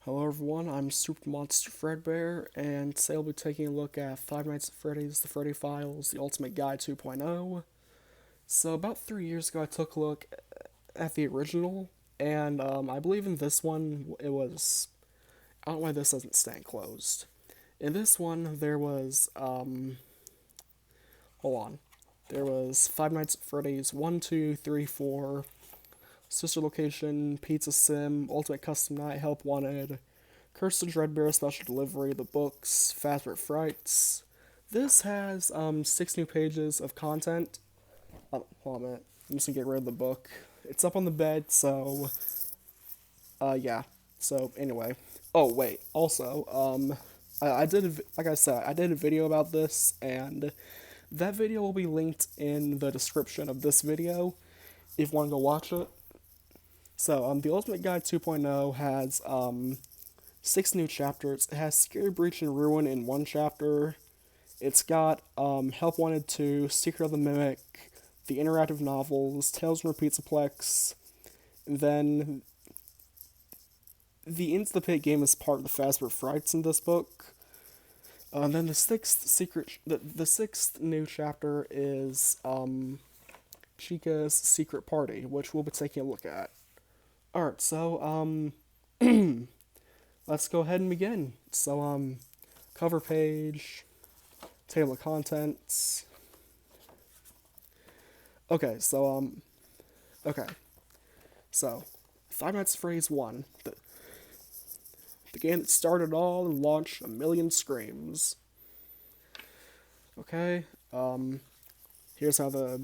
Hello everyone, I'm Super Monster Fredbear, and today I'll be taking a look at Five Nights at Freddy's, The Freddy Files, The Ultimate Guide 2.0. So about 3 years ago I took a look at the original, and I believe in this one it was, I don't know why this doesn't stand closed. In this one there was, hold on, there was Five Nights at Freddy's 1, 2, 3, 4, Sister Location, Pizza Sim, Ultimate Custom Night, Help Wanted, Curse of Dreadbear Special Delivery, the books, Fazbear Frights. This has 6 new pages of content. Hold on a minute. I'm just gonna get rid of the book. It's up on the bed, so yeah. So anyway. Oh wait. Also, I did like I said, I did a video about this, and that video will be linked in the description of this video if you want to go watch it. So the Ultimate Guide 2.0 has 6 new chapters. It has Scary Breach and Ruin in one chapter. It's got Help Wanted 2, Secret of the Mimic, the interactive novels, Tales from a Pizzaplex, and then the Into the Pit game is part of the Fazbear Frights in this book. And then the sixth new chapter is Chica's Secret Party, which we'll be taking a look at. All right, so let's go ahead and begin. So cover page, table of contents. Okay, so okay, so Five Nights at Freddy's 1, the game that started all and launched a million screams. Okay, here's the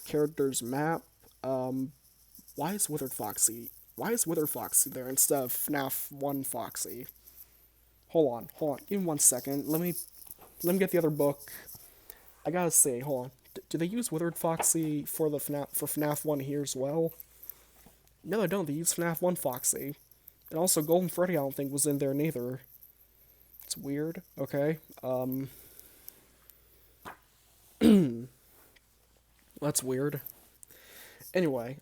character's map. Why is Withered Foxy? Why is Withered Foxy there instead of FNAF 1 Foxy? Hold on. Give me 1 second. Let me get the other book. I gotta say, hold on. Do they use Withered Foxy for FNAF 1 here as well? No, they don't. They use FNAF 1 Foxy. And also Golden Freddy I don't think was in there neither. It's weird. Okay. That's weird. Anyway,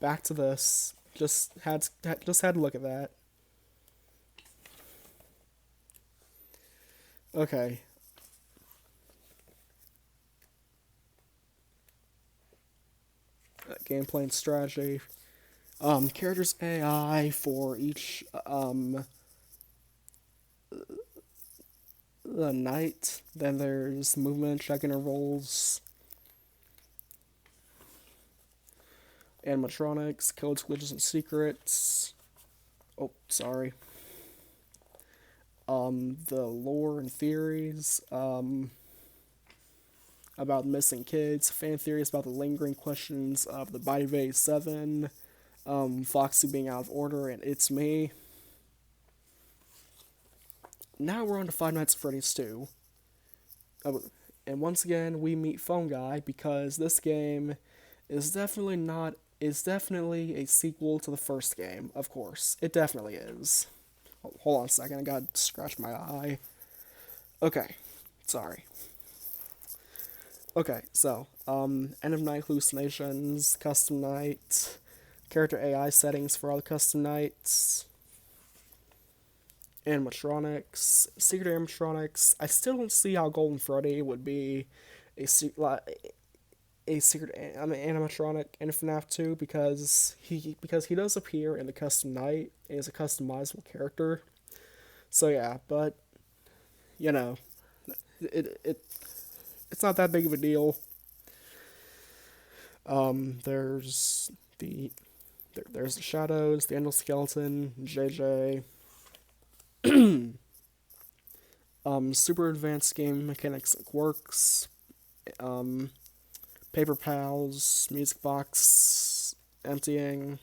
back to this. Just had to look at that. Okay. Gameplay and strategy. Characters AI for each the night. Then there's movement check intervals, animatronics, codes, glitches, and secrets. Oh, sorry. The lore and theories. About missing kids, fan theories about the lingering questions of the Body of 87, Foxy being out of order, and It's Me. Now we're on to Five Nights at Freddy's 2. And once again, we meet Phone Guy because this game is definitely a sequel to the first game, of course. It definitely is. Hold on a second, I gotta scratch my eye. Okay, sorry. Okay, so, end of night hallucinations, custom night, character AI settings for all the custom nights, animatronics, secret animatronics. I still don't see how Golden Freddy would be a secret animatronic in FNAF 2 because he does appear in the custom night and is a customizable character. So yeah, but you know, it it's not that big of a deal. There's there's the shadows, the endoskeleton, JJ. Super advanced game mechanics and quirks. Um, Paper pals, music box, emptying.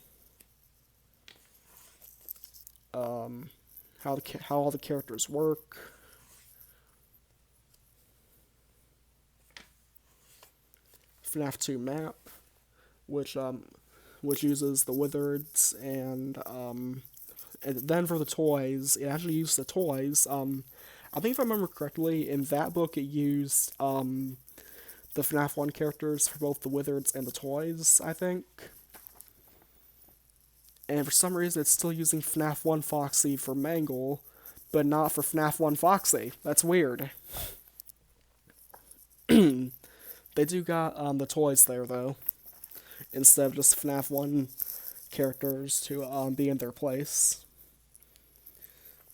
How all the characters work. FNAF 2 map, which which uses the wizards and then for the toys, it actually used the toys. I think if I remember correctly, in that book it used the FNAF 1 characters for both the wizards and the toys, I think. and for some reason it's still using FNAF 1 Foxy for Mangle, but not for FNAF 1 Foxy. That's weird. They do got the toys there, though, instead of just FNAF 1 characters to be in their place.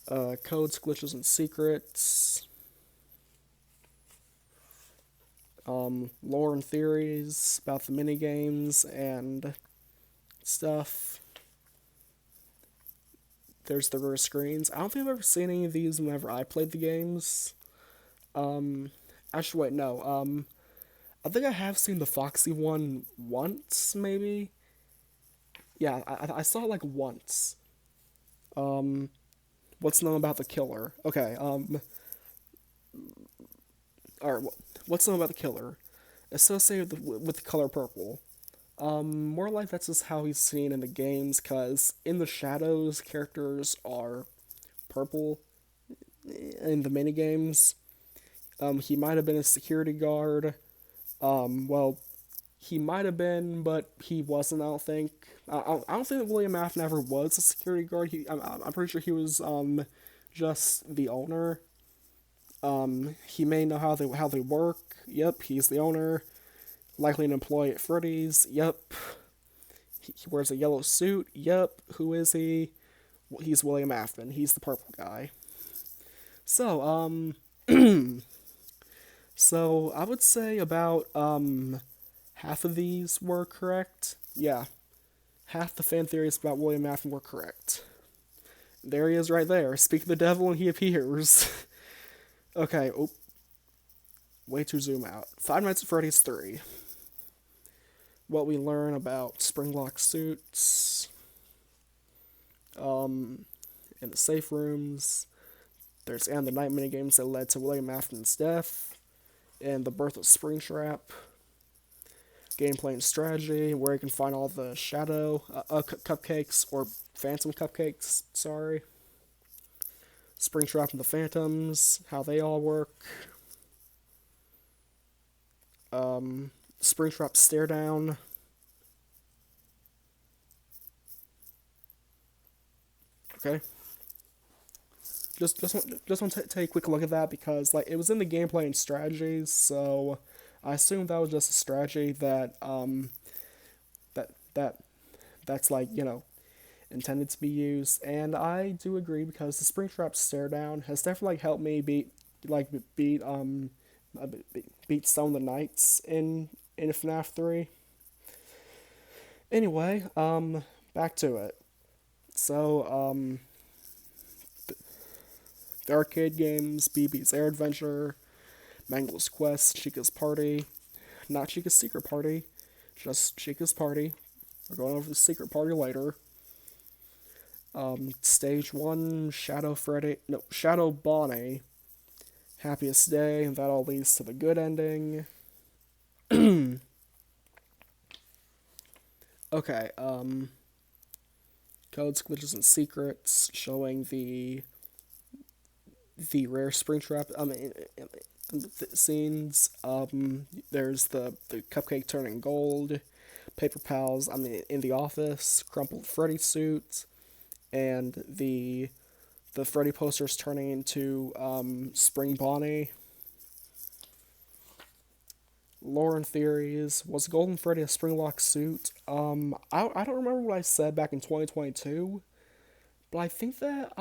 Codes, glitches, and secrets. Lore and theories about the minigames and stuff. There's the rear screens. I don't think I've ever seen any of these whenever I played the games. Actually, wait, no. I think I have seen the Foxy one once, maybe. Yeah, I saw it like once. What's known about the killer? Okay, alright, what's known about the killer? Associated with the color purple. More like that's just how he's seen in the games, because in the shadows, characters are purple in the minigames. He might have been a security guard. Well, he might have been, but he wasn't, I don't think. I don't think that William Afton ever was a security guard. I'm pretty sure he was just the owner. He may know how they work. Yep, he's the owner. Likely an employee at Freddy's. Yep. He wears a yellow suit. Yep. Who is he? Well, he's William Afton. He's the purple guy. So, so I would say about half of these were correct. Yeah. Half the fan theories about William Afton were correct. There he is right there. Speak of the devil and he appears. Okay, oh. Way to zoom out. Five Nights at Freddy's 3. What we learn about Springlock suits. In the safe rooms. There's and the night minigames that led to William Afton's death. And the birth of Springtrap. Gameplay and strategy, where you can find all the shadow cupcakes, or phantom cupcakes, sorry. Springtrap and the Phantoms, how they all work. Springtrap stare down. Okay. Just want to take a quick look at that because like it was in the gameplay and strategies, so I assume that was just a strategy that that's like, you know, intended to be used, and I do agree because the Springtrap stare down has definitely like, helped me beat some of the Knights in FNAF 3. Anyway, back to it. So, the arcade games, BB's Air Adventure, Mangle's Quest, Chica's Party, not Chica's Secret Party, just Chica's Party. We're going over the Secret Party later. Stage 1, Shadow Bonnie, Happiest Day, and that all leads to the good ending. Okay, codes, glitches, and secrets, showing the rare Springtrap scenes. There's the cupcake turning gold, paper pals. In the office, crumpled Freddy suit, and the Freddy posters turning into Spring Bonnie. Lore and theories. Was Golden Freddy a Springlock suit? I don't remember what I said back in 2022, but I think that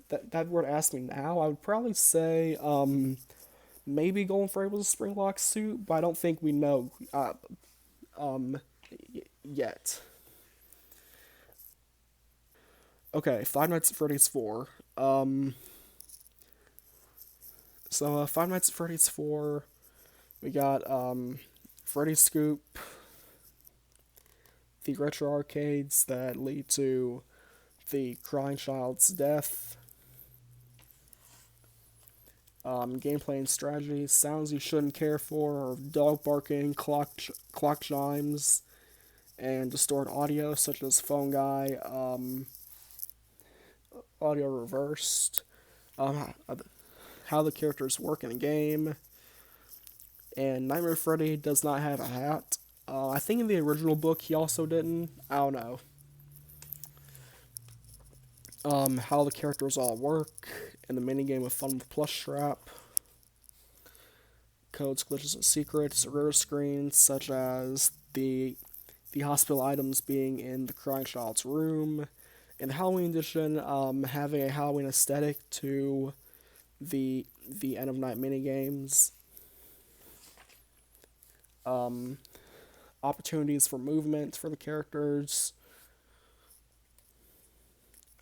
that were to ask me now, I would probably say maybe Golden Freddy was a Springlock suit, but I don't think we know yet. Okay, Five Nights at Freddy's 4. So Five Nights at Freddy's 4, we got Freddy's Scoop, the retro arcades that lead to the crying child's death, gameplay and strategy, sounds you shouldn't care for, dog barking, clock chimes, and distorted audio such as Phone Guy, audio reversed, how the characters work in a game, and Nightmare Freddy does not have a hat. I think in the original book he also didn't. I don't know. How the characters all work, and the minigame of Fun with Plush Strap. Codes, glitches, and secrets, rare screens such as the hospital items being in the crying child's room. In the Halloween edition, having a Halloween aesthetic to the end of night minigames. Um, Opportunities for movement for the characters.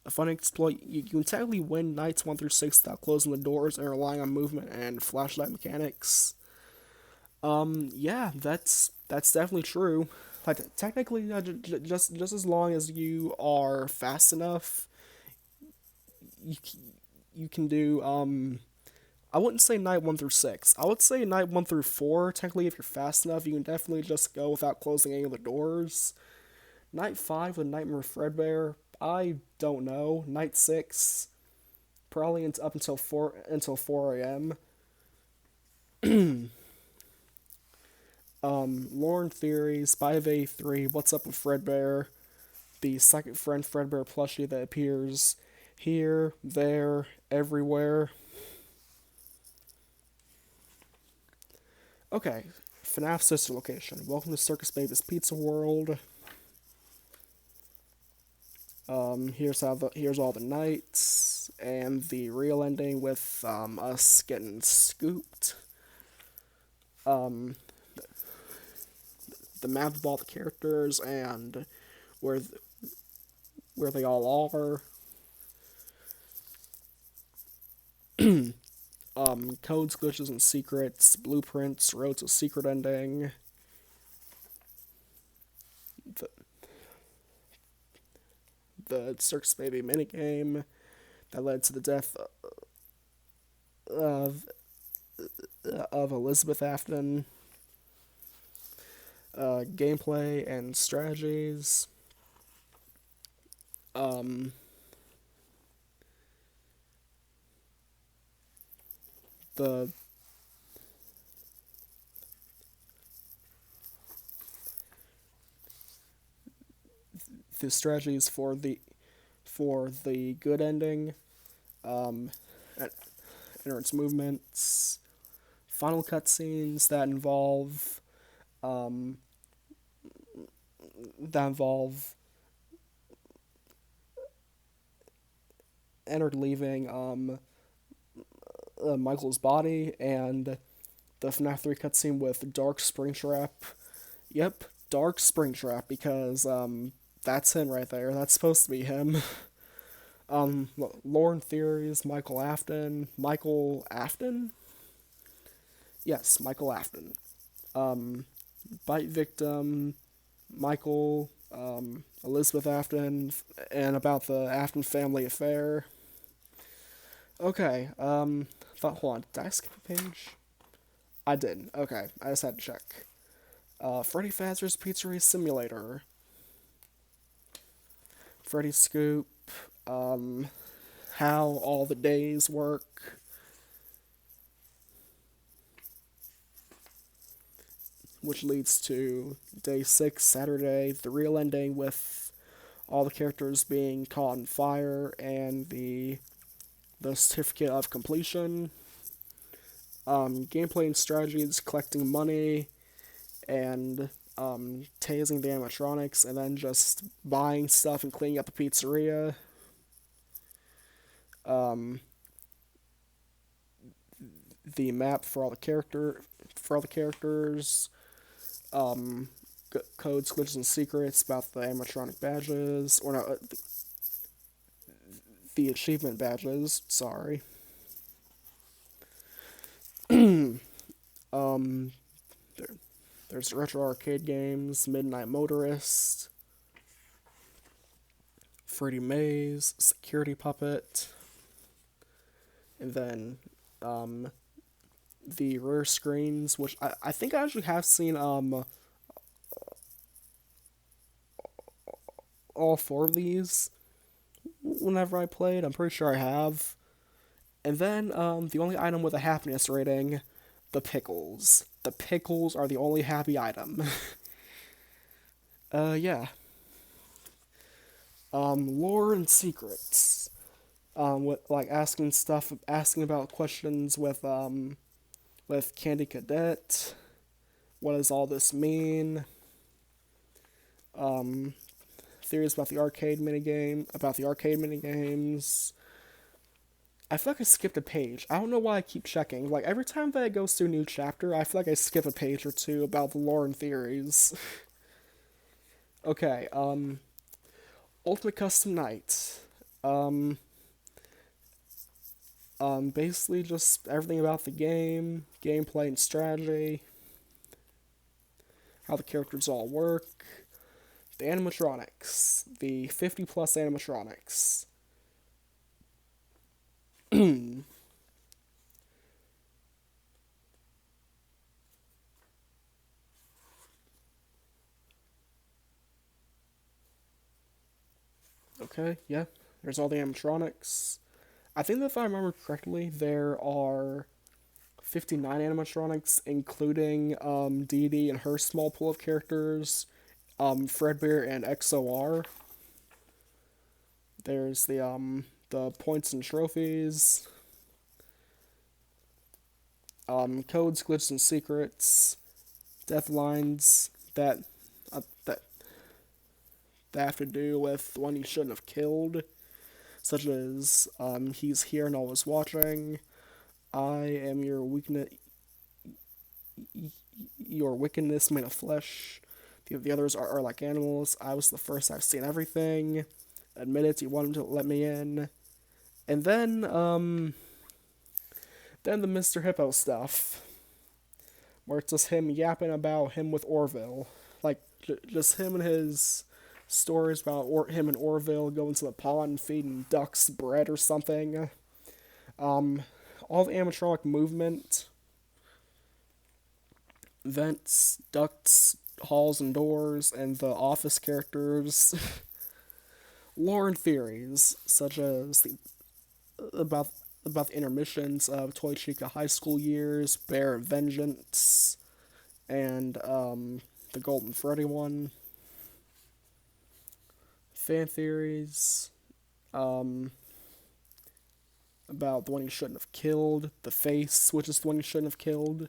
A fun exploit, you can technically win nights 1 through 6 without closing the doors and relying on movement and flashlight mechanics. Yeah, that's definitely true. Like technically, just as long as you are fast enough, you you can do. I wouldn't say night 1 through 6. I would say night 1 through 4. Technically, if you're fast enough, you can definitely just go without closing any of the doors. Night 5 with Nightmare Fredbear, I don't know. Night 6, probably up until 4 a.m. Lorne Theories, 5A3, What's Up with Fredbear, the second friend Fredbear plushie that appears here, there, everywhere. Okay, FNAF sister location. Welcome to Circus Baby's Pizza World. Here's all the nights and the real ending with us getting scooped. Um, the map of all the characters and where where they all are. Codes, glitches, and secrets, blueprints, road to secret ending. The, the Circus Baby minigame that led to the death of Elizabeth Afton. Gameplay and strategies. Um, the the strategies for the good ending, um, entrance movements, final cutscenes um, that involve entered leaving Michael's body, and the FNAF 3 cutscene with Dark Springtrap. Yep, Dark Springtrap, because that's him right there. That's supposed to be him. Lorne Theories, Michael Afton. Michael Afton? Yes, Michael Afton. Bite victim, Michael, Elizabeth Afton, and about the Afton family affair. Okay, hold on, did I skip a page? I didn't. Okay, I just had to check. Freddy Fazbear's Pizzeria Simulator. Freddy Scoop, how all the days work. Which leads to day 6, Saturday, the real ending with all the characters being caught on fire and the certificate of completion. Gameplay and strategies, collecting money, and tasing the animatronics, and then just buying stuff and cleaning up the pizzeria. The map for all the characters. Codes, glitches, and secrets about the animatronic badges, or no, the achievement badges. Sorry. um, there's retro arcade games, Midnight Motorist, Freddy Maze, Security Puppet, and then the rare screens, which I think I actually have seen all 4 of these whenever I played. I'm pretty sure I have. And then the only item with a happiness rating, the pickles. The pickles are the only happy item. Yeah. Lore and secrets. With like asking about questions with Candy Cadet. What does all this mean? Um, Theories about the arcade minigames. I feel like I skipped a page. I don't know why I keep checking. Like every time that it goes to a new chapter, I feel like I skip a page or two about the lore and theories. Okay, Ultimate Custom Night. Um, Basically just everything about the game, gameplay and strategy, how the characters all work, the animatronics, the 50 plus animatronics. Okay, yeah, there's all the animatronics. I think that if I remember correctly, there are 59 animatronics, including Dee Dee and her small pool of characters, Fredbear and XOR. There's the points and trophies, codes, glitches, and secrets, death lines that that have to do with the one you shouldn't have killed, such as he's here and always watching. I am your wickedness made of flesh. The others are like animals. I was the first. I've seen everything. Admit it. You wanted to let me in. And then the Mr. Hippo stuff, where it's just him yapping about him with Orville, like just him and his stories about him and Orville going to the pond feeding ducks bread or something. All the animatronic movement, vents, ducts, halls and doors, and the office characters. Lore and theories, such as about about the intermissions of Toy Chica high school years, Bear Vengeance, and the Golden Freddy one. Fan theories, um, about the one you shouldn't have killed, the face, which is the one you shouldn't have killed.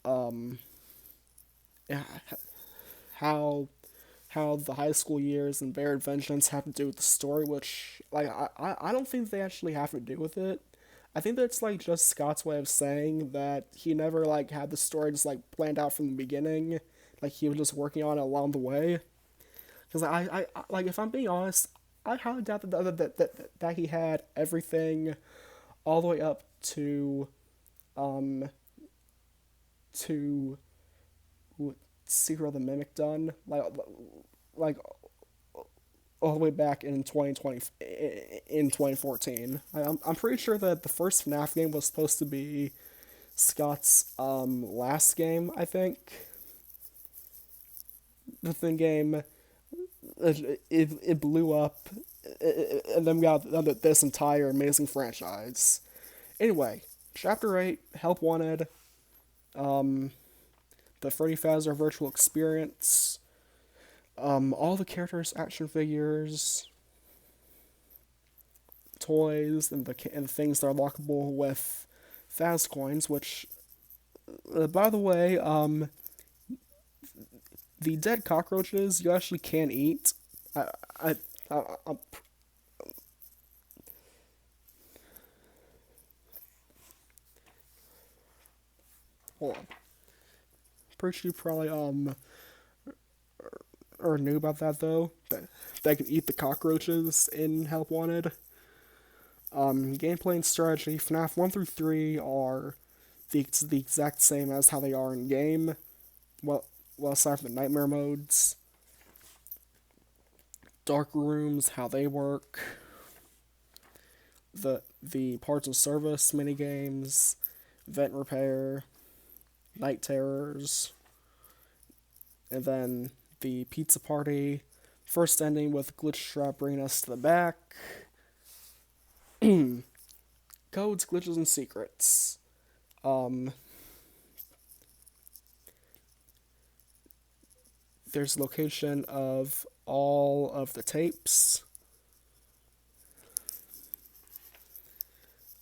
Um, yeah, how how the high school years and Bear Vengeance have to do with the story, which like I don't think they actually have to do with it. I think that's like just Scott's way of saying that he never like had the story just like planned out from the beginning, like he was just working on it along the way. Because like if I'm being honest, I highly doubt that he had everything all the way up um to Secret of the Mimic done, like all the way back in 2020 in 2014. I'm pretty sure that the first FNAF game was supposed to be Scott's last game. I think the thing game it blew up, and then we got this entire amazing franchise. Anyway, Chapter 8, Help Wanted, um, the Freddy Fazbear Virtual Experience, all the characters' action figures, toys, and the things that are lockable with Faz coins, which, by the way, the dead cockroaches you actually can eat. I, I, I'm hold on. Pretty sure you probably or knew about that though. That they can eat the cockroaches in Help Wanted. Gameplay and strategy. FNAF 1 through 3 are the exact same as how they are in game. Well, aside from the nightmare modes, dark rooms, how they work, the parts of service mini games, vent repair, night terrors, and then the pizza party. First ending with glitch trap bringing us to the back. Codes, glitches, and secrets. Um, there's location of all of the tapes.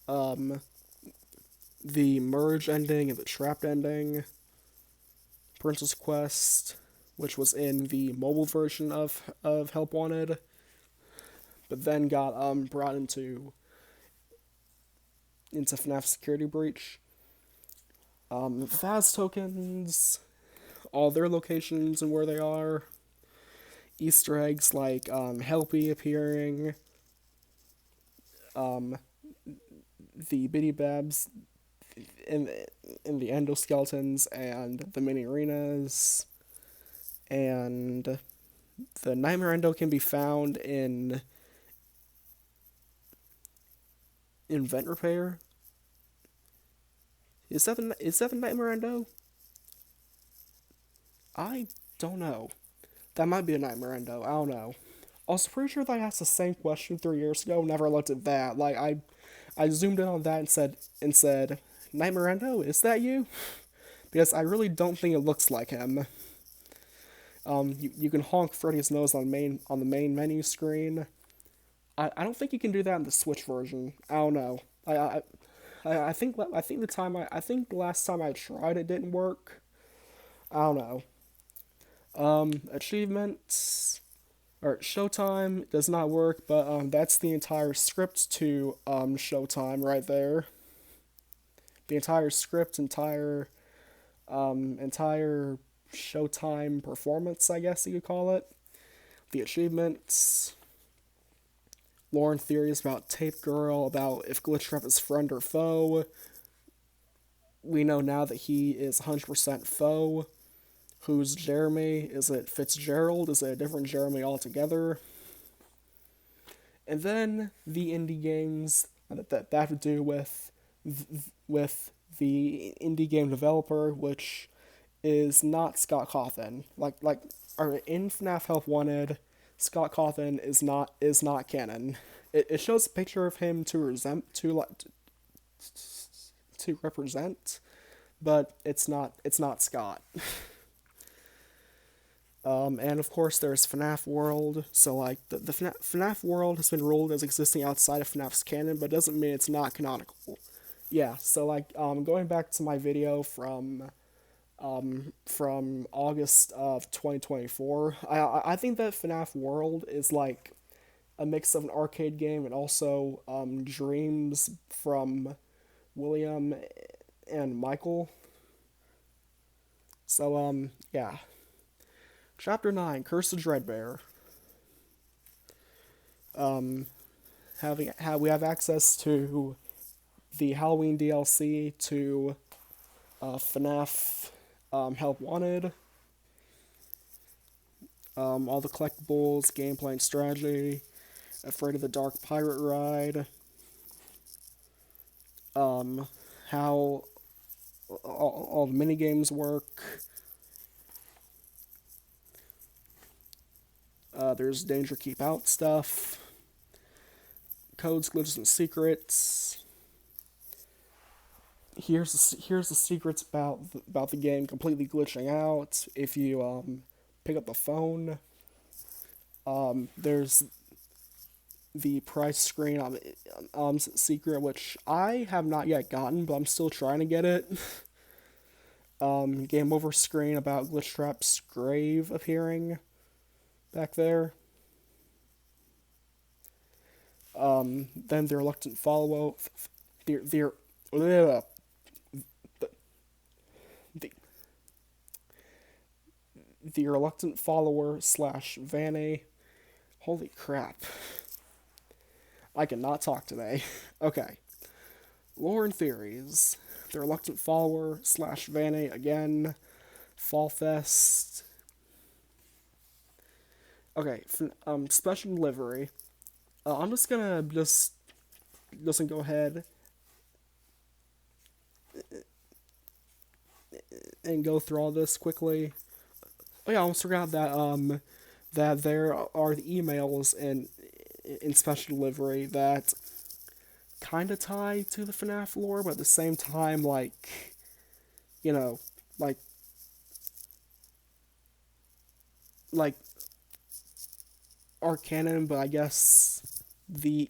Um, the merge ending and the trapped ending. Princess Quest, which was in the mobile version of Help Wanted, but then got brought into FNAF Security Breach. Faz tokens, all their locations and where they are. Easter eggs like Helpy appearing, the Biddy Babs in the endoskeletons and the mini arenas, and the Nightmare Endo can be found in Vent Repair. Is that the Nightmare Endo? I don't know. That might be a Nightmare Endo. I don't know. I was pretty sure that I asked the same question 3 years ago. Never looked at that. Like I zoomed in on that and said, Nightmare Endo, is that you? Because I really don't think it looks like him. You can honk Freddy's nose on the main menu screen. I don't think you can do that in the Switch version. I don't know. I think the last time I tried it didn't work. I don't know. Achievements or Showtime does not work, but that's the entire script to Showtime right there. The entire script, entire Showtime performance, I guess you could call it. The achievements, lore and theories about Tape Girl, about if Glitchtrap is friend or foe. We know now that he is 100% foe. Who's Jeremy? Is it Fitzgerald? Is it a different Jeremy altogether? And then the indie games that have to do with the indie game developer, which is not Scott Cawthon. Or in FNAF Help Wanted, Scott Cawthon is not canon. It shows a picture of him to represent, but it's not Scott. And of course there's FNAF World, so like the FNAF World has been ruled as existing outside of FNAF's canon, but doesn't mean it's not canonical. Yeah, so like going back to my video from August of 2024, I think that FNAF World is like a mix of an arcade game and also dreams from William and Michael. So yeah. Chapter 9, Curse of Dreadbear. We have access to the Halloween DLC, to FNAF Help Wanted, all the collectibles, gameplay and strategy, Afraid of the Dark Pirate Ride, how all the minigames work. There's Danger Keep Out stuff, codes, glitches, and secrets. Here's the secrets about the game completely glitching out if you pick up the phone. There's the price screen secret, which I have not yet gotten, but I'm still trying to get it. Game over screen about Glitchtrap's grave appearing back there. Then the reluctant follow the reluctant follower / Vanny. Holy crap. I cannot talk today. Okay. Lore and theories. The reluctant follower / Vanny again. Fall Fest. Okay, special delivery. I'm just gonna go ahead and go through all this quickly. Oh yeah, I almost forgot that that there are the emails in special delivery that kind of tie to the FNAF lore, but at the same time, like, you know, like like are canon, but I guess the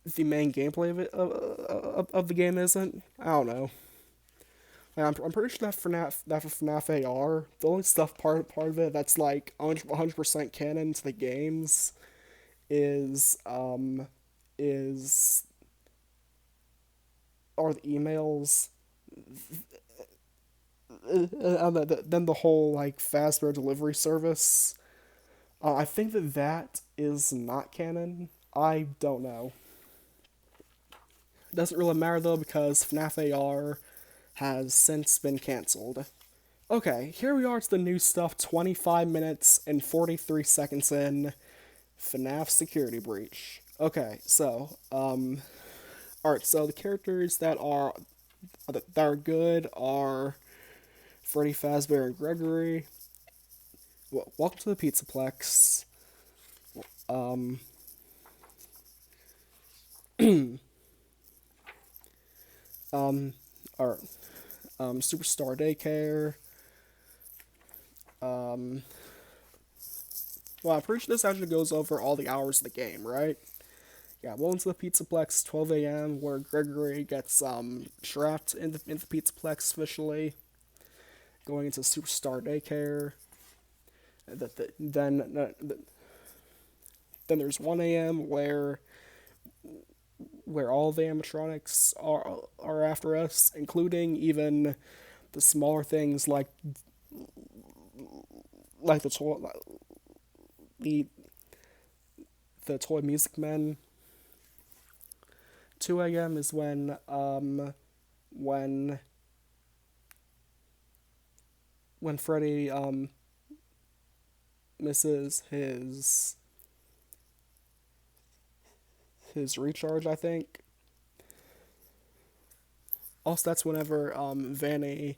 the main gameplay of the game isn't. I don't know. Like, I'm pretty sure that for FNAF AR, the only stuff part of it that's like 100% canon to the games is is are the emails, then the whole like Fazbear delivery service. I think that is not canon. I don't know. It doesn't really matter though because FNAF AR has since been cancelled. Okay, here we are to the new stuff 25 minutes and 43 seconds in. FNAF security breach. Okay, so, alright, so the characters that are good are Freddy, Fazbear, and Gregory. Welcome to the Pizzaplex. Um, um, or, Superstar Daycare. Um, well, I'm pretty sure this actually goes over all the hours of the game, right? Yeah, welcome to the Pizzaplex, 12 a.m., where Gregory gets trapped in the Pizzaplex officially, going into Superstar Daycare. Then there's 1 a.m. where all the animatronics are after us, including even the smaller things like the the toy music men. 2 a.m. is when when Freddy misses his recharge, I think. Also, that's whenever Vanny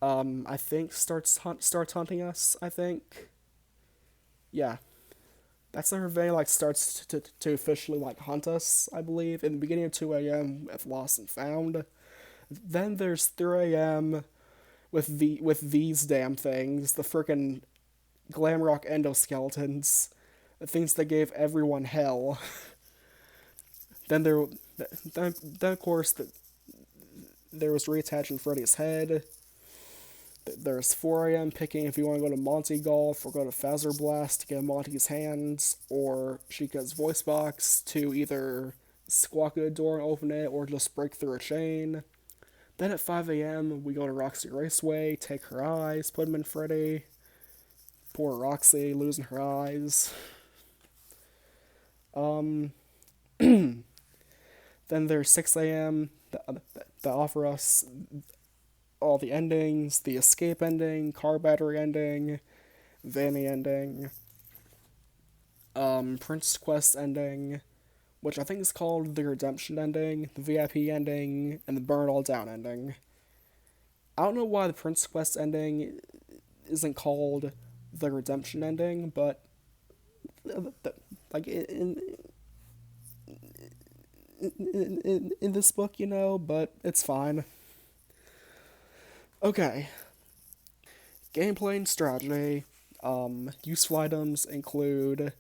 I think starts hunting us. I think, yeah, that's whenever Vanny like starts to officially like hunt us. I believe in the beginning of 2 a.m. with Lost and Found. Then there's 3 a.m. with these damn things, the frickin' Glamrock endoskeletons, the things that gave everyone hell. then there, then of course there was reattaching Freddy's head. There's 4 a.m. picking if you want to go to Monty Golf or go to Phaser Blast to get Monty's hands or Chica's voice box to either squawk at a door and open it or just break through a chain. Then at 5 a.m., we go to Roxy Raceway, take her eyes, put them in Freddy. Poor Roxy, losing her eyes. Um, then there's 6 a.m. That offer us all the endings, the escape ending, car battery ending, Vanny ending, Prince Quest ending, which I think is called the Redemption ending, the VIP ending, and the Burn It All Down ending. I don't know why the Prince Quest ending isn't called the Redemption ending, but like in this book, but it's fine. Okay, gameplay and strategy. Useful items include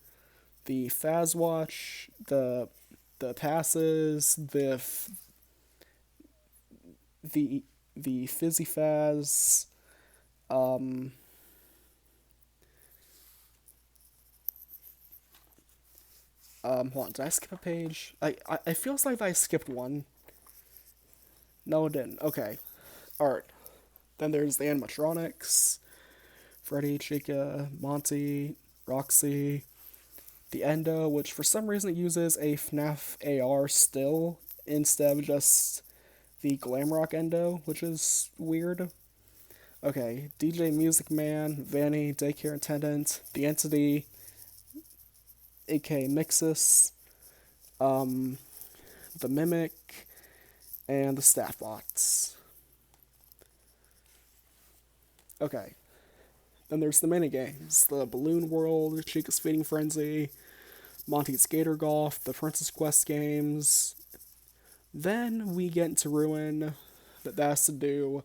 the Faz Watch, the passes, the Fizzy Faz. Um, Hold on, did I skip a page? It feels like I skipped one. No, it didn't. Okay, alright. Then there's the animatronics. Freddy, Chica, Monty, Roxy, the Endo, which for some reason it uses a FNAF AR still instead of just the Glamrock Endo, which is weird. Okay, DJ Music Man, Vanny, Daycare Attendant, the Entity, aka Mixus, um, the Mimic, and the Staff Bots. Okay, then there's the minigames, the Balloon World, Chica's Feeding Frenzy, Monty's Gator Golf, the Princess Quest games. Then we get into Ruin, that has to do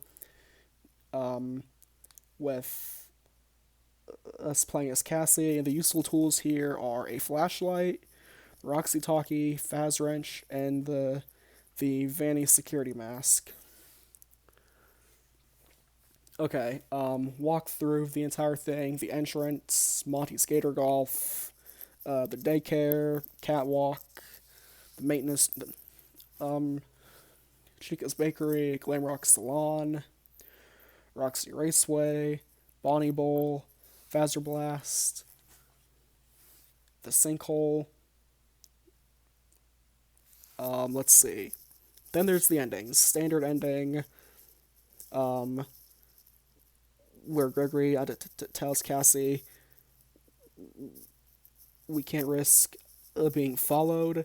with us playing as Cassie, and the useful tools here are a flashlight, Roxy Talkie, Faz Wrench, and the Vanny security mask. Okay, walk through the entire thing, the entrance, Monty Skater Golf, the daycare, catwalk, the maintenance, um, Chica's Bakery, Glamrock Salon, Roxy Raceway, Bonnie Bowl, Fazer Blast, the Sinkhole. Let's see. Then there's the endings. Standard ending, um, where Gregory tells Cassie we can't risk being followed,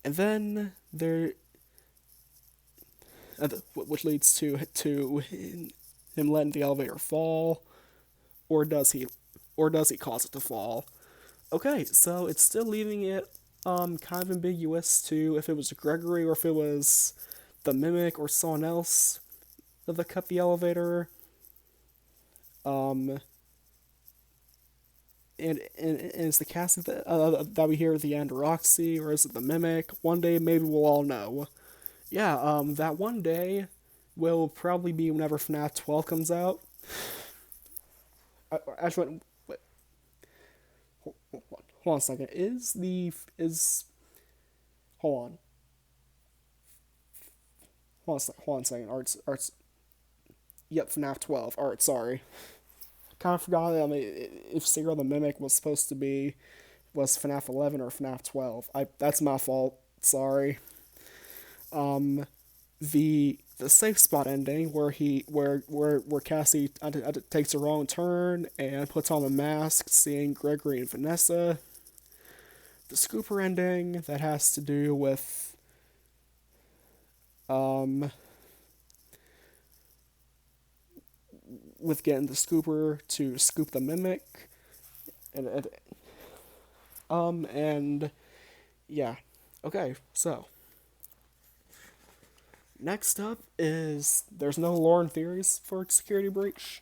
and then there, which leads to him letting the elevator fall, or does he, cause it to fall? Okay, so it's still leaving it kind of ambiguous to if it was Gregory or if it was the mimic or someone else that cut the elevator. Um, and is the casting that we hear at the end Roxy, or is it the mimic? One day maybe we'll all know. Yeah, that one day will probably be whenever FNAF 12 comes out. Actually, wait, hold on a second. Hold on. Hold on a second. Arts. Yep, FNAF 12. Alright, sorry. Kind of forgot. I mean, if Secret of the Mimic was supposed to be was FNAF 11 or FNAF 12. That's my fault. Sorry. The safe spot ending where Cassie takes a wrong turn and puts on the mask, seeing Gregory and Vanessa. The scooper ending that has to do um with getting the scooper to scoop the mimic, and yeah. Okay, so next up is there's no lore and theories for Security Breach.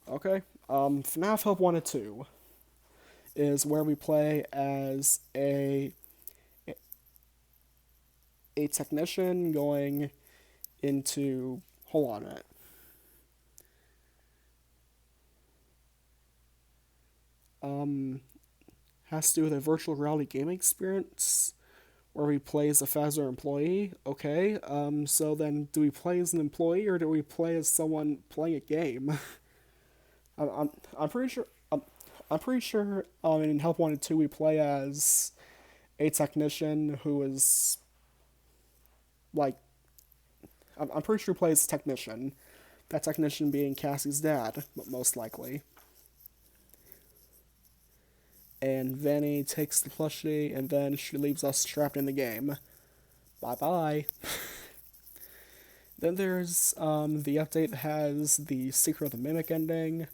Okay, FNAF Help 1 and 2 is where we play as a technician going into, hold on a minute. Has to do with a virtual reality gaming experience where we play as a Fazer employee. Okay, so then do we play as an employee or do we play as someone playing a game? I'm pretty sure. I'm pretty sure. In Help 1 and 2 we play as a technician who is like. I'm pretty sure we play as a technician. That technician being Cassie's dad, most likely. And Vanny takes the plushie, and then she leaves us trapped in the game. Bye bye. Then there's the update that has the Secret of the Mimic ending,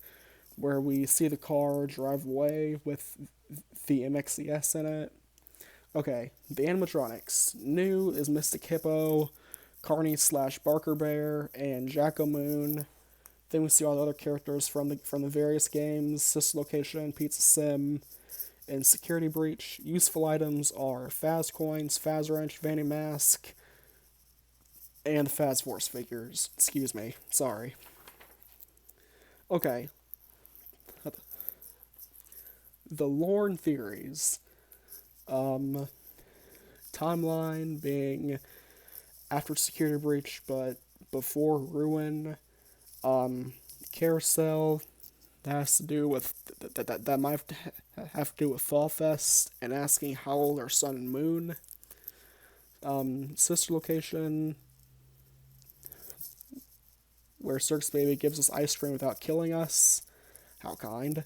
where we see the car drive away with the MXCS in it. Okay, the animatronics. New is Mystic Hippo, Carney / Barker Bear, and Jacko Moon. Then we see all the other characters from the various games: Sister Location, Pizza Sim, and Security Breach. Useful items are Faz Coins, Faz Wrench, Vanny Mask, and Faz Force figures. Excuse me. Sorry. Okay. The lore and theories. Timeline being after Security Breach, but before Ruin. Carousel. That has to do with that might have to do with Fall Fest and asking how old are Sun and Moon. Sister Location, where Circus Baby gives us ice cream without killing us. How kind.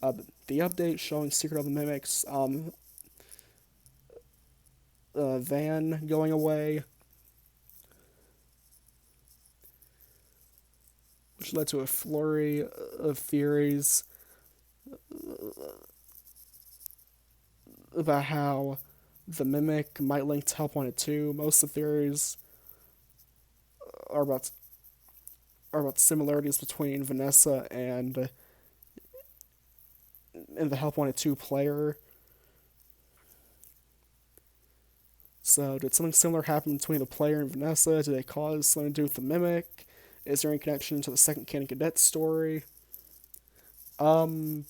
The update showing Secret of the Mimics. Van going away, which led to a flurry of theories about how the Mimic might link to Help 1 and 2. Most of the theories are about similarities between Vanessa and in the Help Wanted 2 player. So did something similar happen between the player and Vanessa? Did they cause something to do with the Mimic? Is there any connection to the second Candy Cadet story? Um,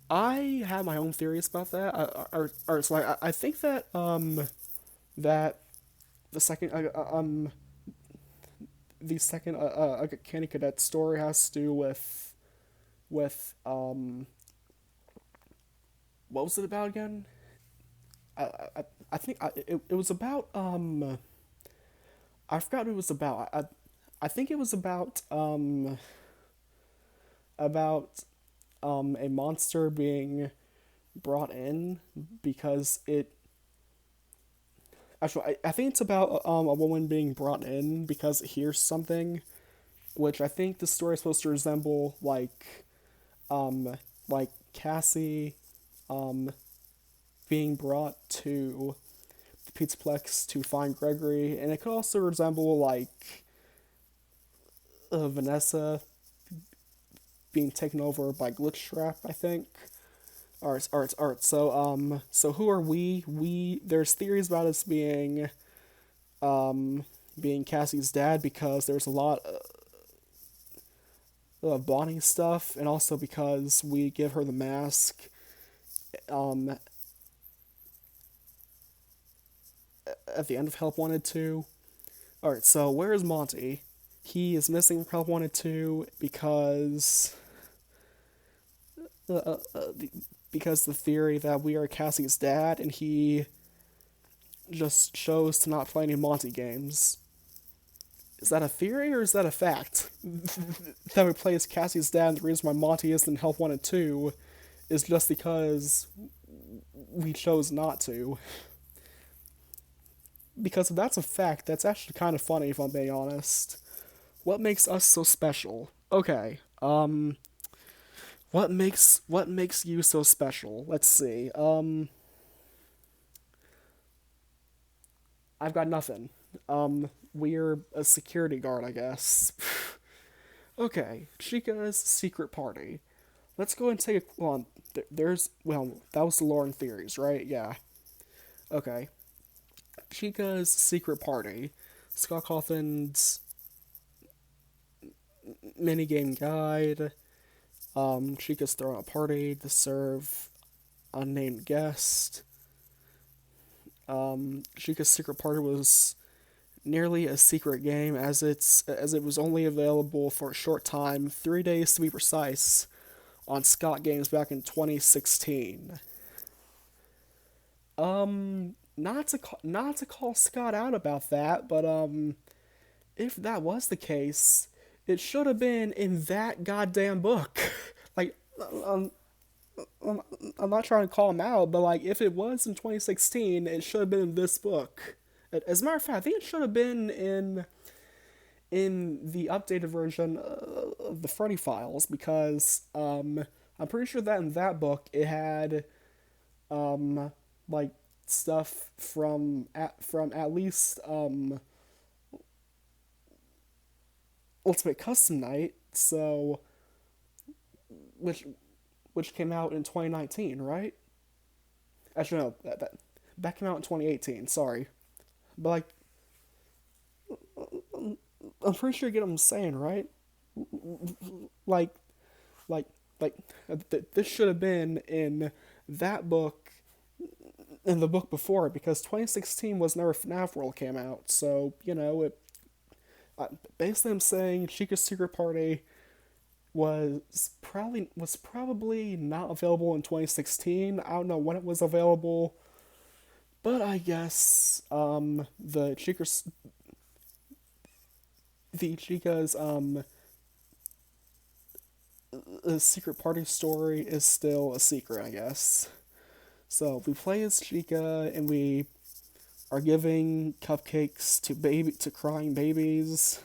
I have my own theories about that. So I think that that the second the second Candy Cadet story has to do with what was it about again? I I, I think it was about I forgot what it was about. I think it was about a monster being brought in because it actually I think it's about a woman being brought in because it hears something, which I think the story is supposed to resemble um like Cassie um being brought to the Pizzaplex to find Gregory, and it could also resemble like Vanessa being taken over by Glitchtrap, I think. Alright. So who are we? There's theories about us being Cassie's dad because there's a lot of Bonnie stuff, and also because we give her the mask um at the end of Help Wanted 2. Alright, so where is Monty? He is missing from Help Wanted 2 uh, uh, uh, because the theory that we are Cassie's dad, and he just chose to not play any Monty games. Is that a theory or is that a fact? That we play as Cassie's dad, and the reason why Monty isn't in Help Wanted 2 is just because we chose not to. Because if that's a fact, that's actually kind of funny if I'm being honest. What makes us so special? Okay, what makes you so special? Let's see. I've got nothing. We're a security guard, I guess. Okay, Chica's secret party. Let's go and take a well. There's that was the lore and theories, right? Yeah. Okay, Chica's secret party. Scott Cawthon's minigame guide. Chica's throwing a party to serve unnamed guest. Chica's secret party was nearly a secret game as it was only available for a short time, 3 days to be precise, on Scott Games back in 2016. Not to call Scott out about that, but if that was the case, it should have been in that goddamn book. like, um, I'm not trying to call him out, but like, if it was in 2016, it should have been in this book. As a matter of fact, I think it should have been in the updated version of the Freddy files because I'm pretty sure that in that book it had like stuff from at least Ultimate Custom Night, so which which came out in 2019, right? Actually, no, that came out in 2018. Sorry, but like I'm pretty sure you get what I'm saying, right? Like like this should have been in that book in the book before because 2016 was never FNAF World came out. So basically I'm saying Chica's Secret Party was probably not available in 2016. I don't know when it was available, but I guess the Chica's secret party story is still a secret, I guess. So we play as Chica and we are giving cupcakes to crying babies.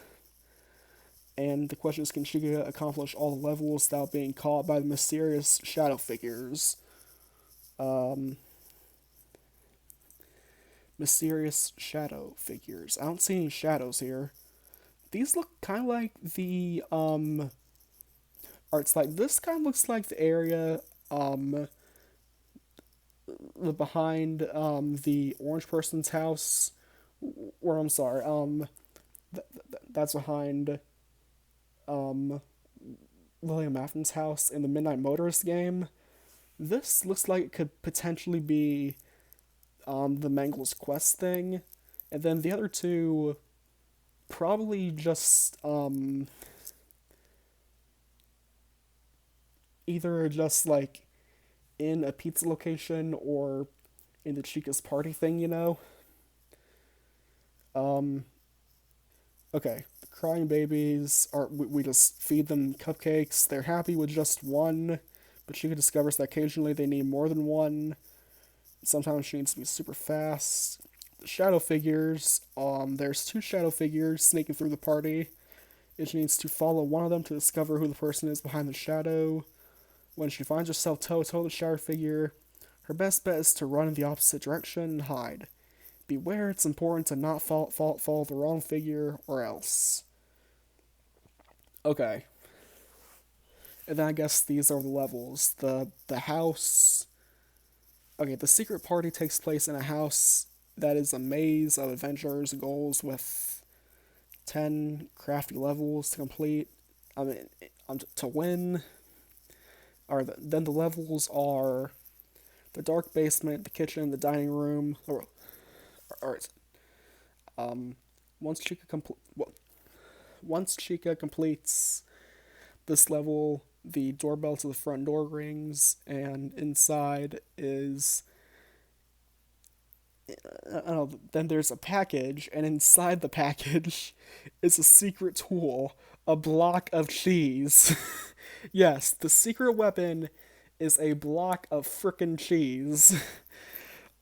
And the question is, can Chica accomplish all the levels without being caught by the mysterious shadow figures? Um, Mysterious shadow figures. I don't see any shadows here. These look kind of like the arts. Like this kind of looks like the area um, behind the orange person's house, or I'm sorry, that's behind um, William Afton's house in the Midnight Motorist game. This looks like it could potentially be the Mangle's Quest thing, and then the other two probably just either just like in a pizza location or in the Chica's party thing, you know? Um, okay, the crying babies are we just feed them cupcakes. They're happy with just one, but Chica discovers that occasionally they need more than one. Sometimes she needs to be super fast. The shadow figures, there's two shadow figures sneaking through the party. She needs to follow one of them to discover who the person is behind the shadow. When she finds herself toe-to-toe with the shadow figure, her best bet is to run in the opposite direction and hide. Beware, it's important to not follow the wrong figure or else. Okay. And then I guess these are the levels. The house. Okay, the secret party takes place in a house that is a maze of adventures and goals with 10 crafty levels to complete. I mean, to win. Then the levels are the dark basement, the kitchen, the dining room. Or um, once Chica once Chica completes this level, the doorbell to the front door rings, and inside is I don't know. Then there's a package, and inside the package is a secret tool, a block of cheese. Yes, the secret weapon is a block of frickin' cheese.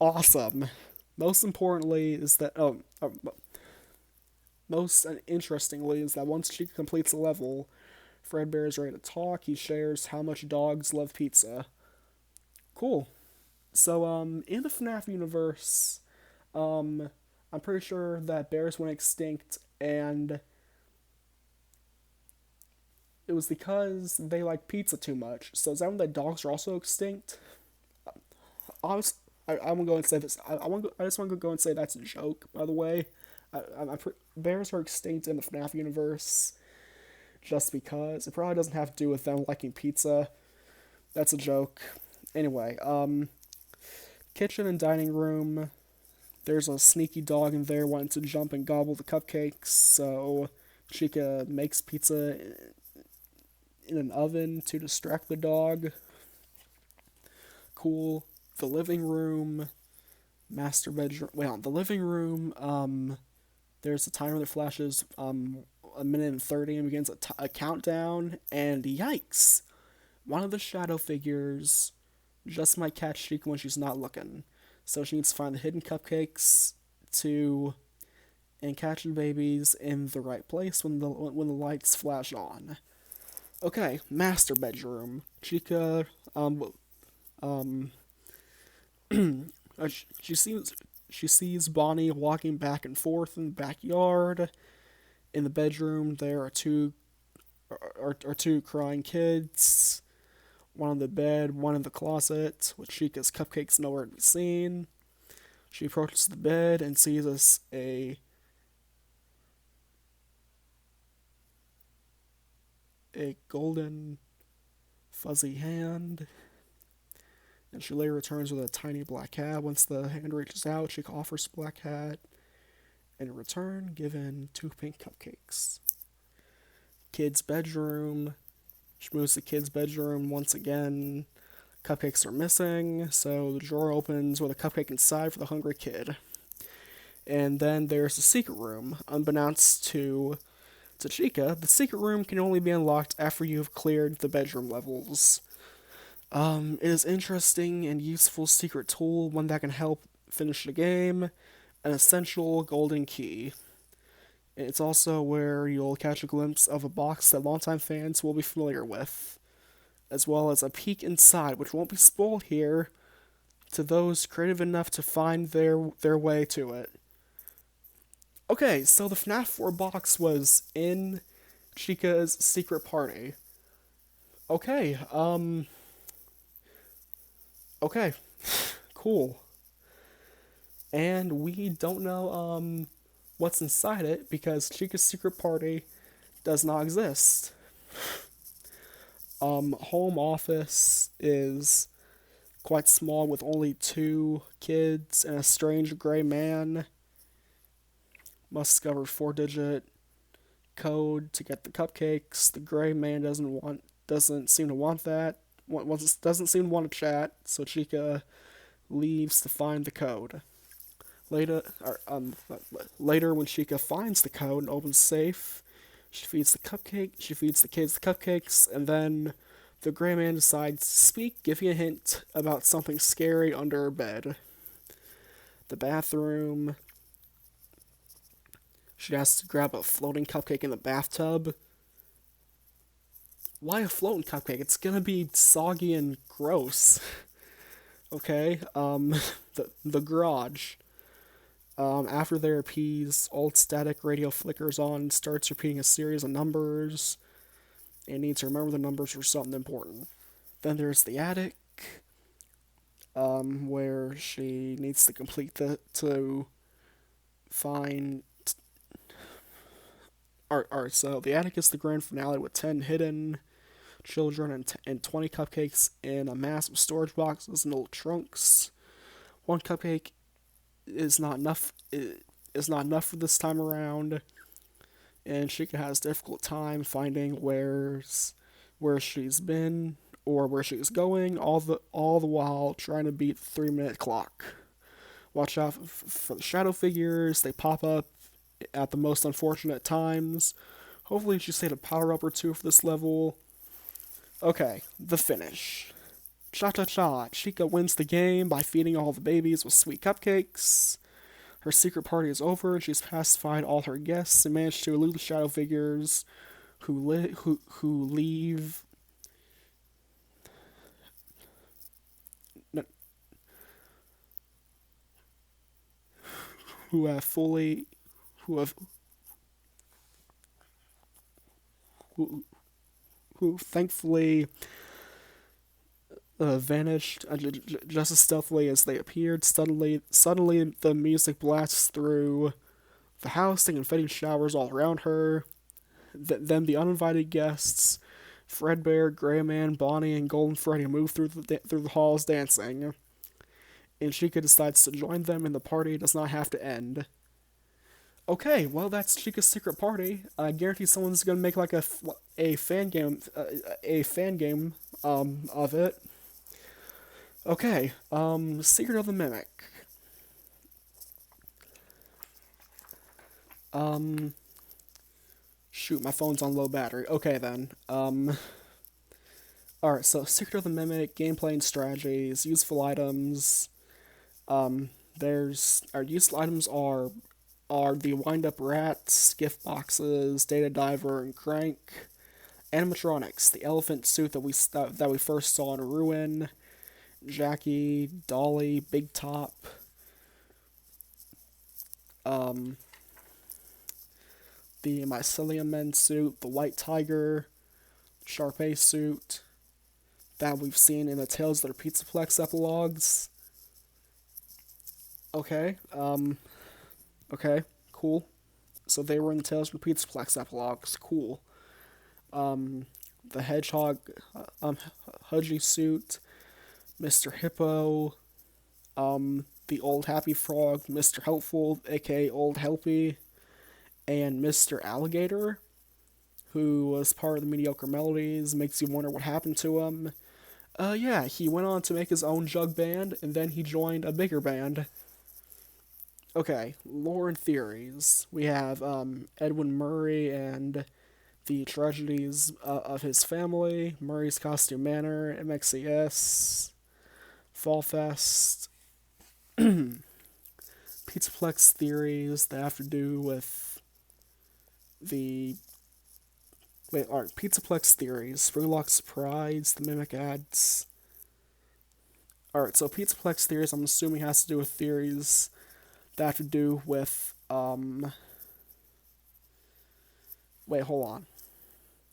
Awesome. Most importantly is that most interestingly is that once she completes the level, Fredbear is ready to talk. He shares how much dogs love pizza. Cool. So in the FNAF universe, I'm pretty sure that bears went extinct, and it was because they like pizza too much. So is that when the dogs are also extinct? I was, I'm gonna go and say this. I just want to go and say that's a joke. By the way, bears are extinct in the FNAF universe just because it probably doesn't have to do with them liking pizza. That's a joke. Anyway, kitchen and dining room. There's a sneaky dog in there wanting to jump and gobble the cupcakes, so Chica makes pizza in an oven to distract the dog. Cool. The living room, master bedroom. Wait on the living room. There's a timer that flashes a minute and 30 and begins a countdown. And yikes! One of the shadow figures just might catch Chica when she's not looking. So she needs to find the hidden cupcakes to and catch the babies in the right place when the lights flash on. Okay, master bedroom. Chica um she sees Bonnie walking back and forth in the backyard. In the bedroom, there are two crying kids. One on the bed, one in the closet, with Chica's cupcakes nowhere to be seen. She approaches the bed and sees a golden fuzzy hand. And she later returns with a tiny black hat. Once the hand reaches out, Chica offers the black hat. And in return, given two pink cupcakes. Kid's bedroom. She moves to kid's bedroom once again. Cupcakes are missing, so the drawer opens with a cupcake inside for the hungry kid. And then there's the secret room. Unbeknownst to Chica, the secret room can only be unlocked after you have cleared the bedroom levels. It is interesting and useful secret tool, one that can help finish the game, an essential golden key. It's also where you'll catch a glimpse of a box that longtime fans will be familiar with, as well as a peek inside, which won't be spoiled here, to those creative enough to find their way to it. Okay, so the FNAF 4 box was in Chica's secret party. Okay, Okay, cool. And we don't know what's inside it because Chica's secret party does not exist. Home office is quite small with only two kids and a strange gray man. Must discover 4-digit code to get the cupcakes. The gray man doesn't seem to want that. Doesn't seem to want to chat, so Chica leaves to find the code. Later, later when Chica finds the code and opens the safe, she feeds the cupcake. She feeds the kids the cupcakes, and then the gray man decides to speak, giving a hint about something scary under her bed. The bathroom. She has to grab a floating cupcake in the bathtub. Why a floating cupcake? It's gonna be soggy and gross. Okay. The garage. After their appease, old static radio flickers on and starts repeating a series of numbers. And needs to remember the numbers for something important. Then there's the attic, where she needs to complete to find. Alright, so the attic is the grand finale with 10 hidden children and 20 cupcakes in a massive storage boxes and old trunks. One cupcake is not enough. Is not enough for this time around, and Chica has a difficult time finding where she's been or where she's going. All the while trying to beat the 3-minute clock. Watch out for the shadow figures. They pop up at the most unfortunate times. Hopefully, she stayed a power up or two for this level. Okay, the finish. Cha cha cha. Chica wins the game by feeding all the babies with sweet cupcakes. Her secret party is over, and she's pacified all her guests and managed to elude the shadow figures who leave. Who have fully. Who have. Who thankfully vanished just as stealthily as they appeared. Suddenly, the music blasts through the house, and confetti showers all around her. Then the uninvited guests, Fredbear, Grey Man, Bonnie, and Golden Freddy, move through the halls dancing. And Chica decides to join them, and the party does not have to end. Okay, well that's Chica's secret party. I guarantee someone's gonna make like a fan game of it. Okay, Secret of the Mimic. Shoot, my phone's on low battery. Okay then. Alright, so Secret of the Mimic, gameplay and strategies, useful items. There's our useful items are the wind up rats, gift boxes, data diver, and crank. Animatronics, the elephant suit that we first saw in Ruin, Jackie, Dolly, Big Top, the Mycelium Men suit, the White Tiger, Sharpay suit that we've seen in the Tales of the Pizzaplex epilogues. Okay, okay, cool. So they were in the Tales of the Pizzaplex epilogues. Cool. The Hedgehog, Hudgy suit, Mr. Hippo, the Old Happy Frog, Mr. Helpful, aka Old Helpy, and Mr. Alligator, who was part of the Mediocre Melodies, makes you wonder what happened to him. Yeah, he went on to make his own jug band, and then he joined a bigger band. Okay, lore and theories. We have, Edwin Murray and the tragedies of his family, Murray's Costume Manor, MXCS, Fall Fest, Pizzaplex theories that have to do with the. Wait, alright, Pizzaplex theories, Springlock Surprise, the Mimic ads. Alright, so Pizzaplex theories, I'm assuming has to do with theories that have to do with, Wait, hold on.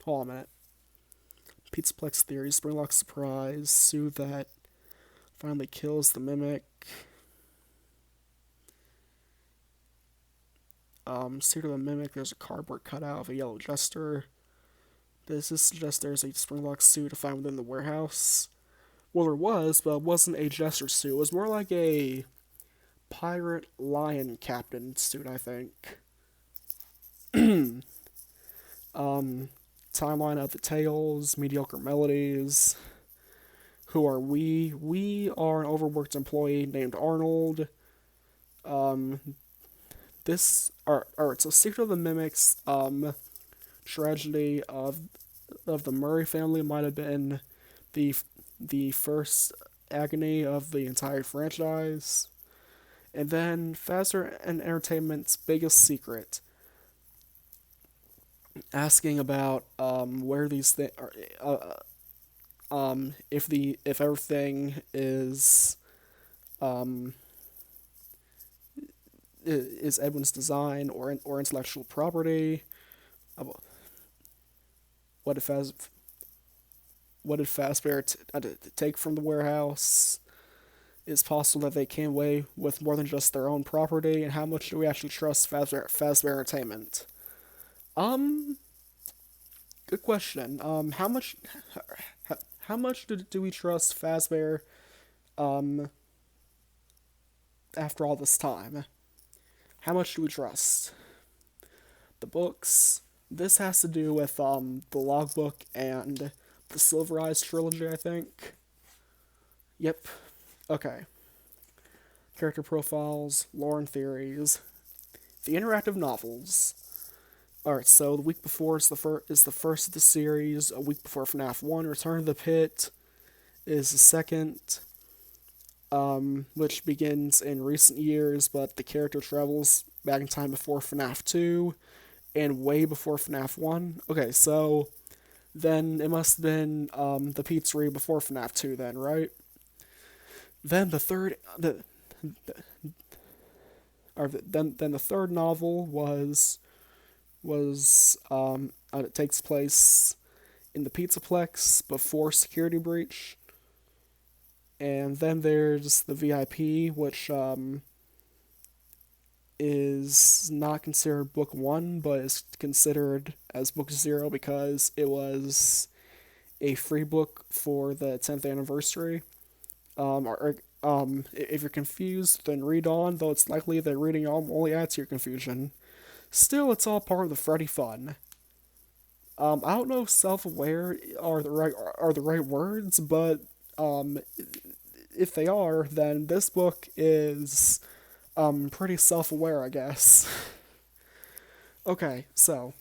Hold on a minute. Pizzaplex theories, Springlock Surprise, Sue that, Finally kills the mimic. Suit of the mimic, there's a cardboard cutout of a yellow jester. Does this suggest there's a springlock suit to find within the warehouse? Well, there was, but it wasn't a jester suit. It was more like a pirate lion captain suit, I think. Timeline of the tales, mediocre melodies. Who are we? We are an overworked employee named Arnold. Alright, so Secret of the Mimics, tragedy of the Murray family might have been the the first agony of the entire franchise. And then Fazbear and Entertainment's biggest secret, asking about where these things are, if everything um, is Edwin's design or intellectual property. What did Fazbear take from the warehouse? Is possible that they came away with more than just their own property, and how much do we actually trust Fazbear Entertainment? Good question. How much do we trust Fazbear? After all this time, how much do we trust? The books. This has to do with the logbook and the Silver Eyes trilogy, I think. Yep. Okay. Character profiles, lore and theories, the interactive novels. Alright, so the week before is the first of the series. A week before FNAF 1, Return to the Pit is the second, which begins in recent years, but the character travels back in time before FNAF 2 and way before FNAF 1. Okay, so then it must have been the pizzeria before FNAF 2 then, right? Then the third novel it takes place in the Pizzaplex before Security Breach. And then there's the VIP, which is not considered book 1, but is considered as book 0 because it was a free book for the 10th anniversary. If you're confused, then read on, though it's likely that reading on only adds to your confusion. Still, it's all part of the Freddy fun. I don't know if self-aware are the right words, but if they are, then this book is pretty self-aware, I guess. Okay, so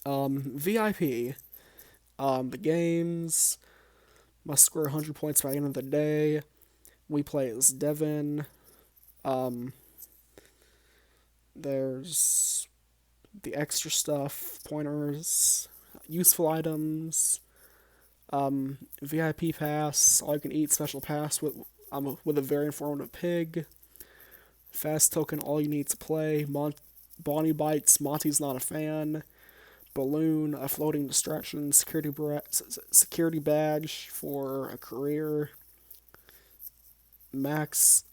VIP, the games must score 100 points by the end of the day. We play as Devin. There's the extra stuff, pointers, useful items, VIP pass, all you can eat special pass with a very informative pig, fast token, all you need to play, Bonnie Bites, Monty's not a fan, balloon, a floating distraction, security badge for a career, max